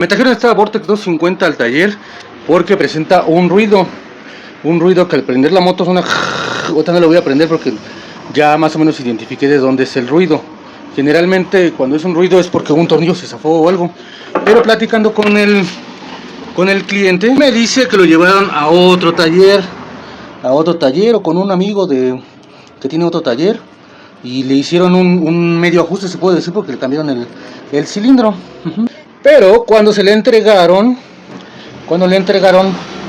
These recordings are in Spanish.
Me trajeron esta Vortex 250 al taller porque presenta un ruido que al prender la moto suena. Ahorita no lo voy a prender porque ya más o menos identifiqué de dónde es el ruido. Generalmente cuando es un ruido es porque un tornillo se zafó o algo, pero platicando con el cliente me dice que lo llevaron a otro taller o con un amigo que tiene otro taller y le hicieron un medio ajuste, se puede decir, porque le cambiaron el cilindro. Pero cuando le entregaron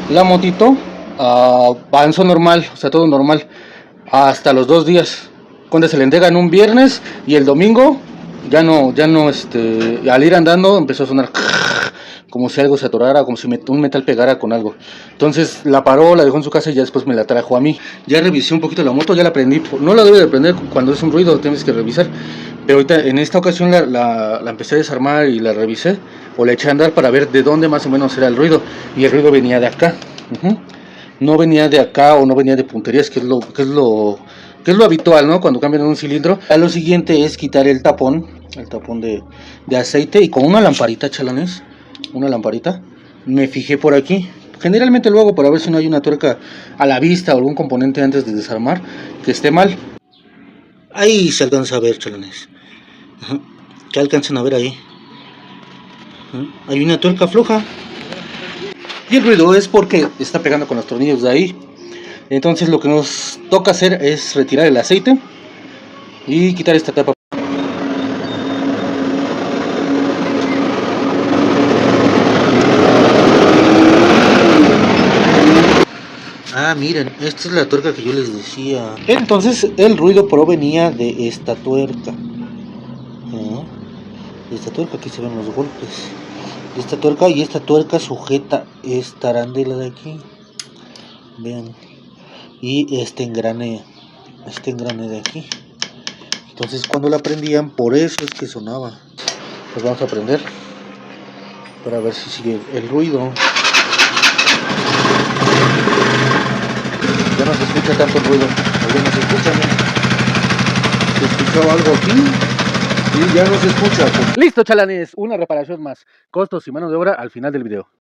la motito, avanzó normal, o sea, todo normal, hasta los 2 días. Cuando se le entregan un viernes y el domingo, ya no, al ir andando empezó a sonar como si algo se atorara, como si un metal pegara con algo. Entonces la paró, la dejó en su casa y ya después me la trajo a mí. Ya revisé un poquito la moto, ya la prendí. No la debo de prender cuando es un ruido, tienes que revisar. Pero ahorita en esta ocasión la empecé a desarmar y la revisé, o la eché a andar para ver de dónde más o menos era el ruido. Y el ruido venía de acá. No venía de acá o no venía de punterías, que es lo habitual, ¿no? Cuando cambian un cilindro. A lo siguiente es quitar el tapón de aceite, y con una lamparita, chalanes, una lamparita, me fijé por aquí. Generalmente lo hago para ver si no hay una tuerca a la vista o algún componente antes de desarmar que esté mal. Ahí se alcanza a ver, chalanes. ¿Qué alcanzan a ver ahí? Hay una tuerca floja. Y el ruido es porque está pegando con los tornillos de ahí. Entonces lo que nos toca hacer es retirar el aceite y quitar esta tapa. Ah, miren, esta es la tuerca que yo les decía. Entonces el ruido provenía de esta tuerca. Esta tuerca, aquí se ven los golpes. Esta tuerca, y esta tuerca sujeta esta arandela de aquí. Vean. Y este engrane de aquí. Entonces cuando la prendían, por eso es que sonaba. Pues vamos a prender para ver si sigue el ruido. Ya no se escucha tanto el ruido. Ya no se escucha, ¿no? Se escuchaba algo aquí y ya no se escucha. Listo, chalanes, una reparación más. Costos y mano de obra al final del video.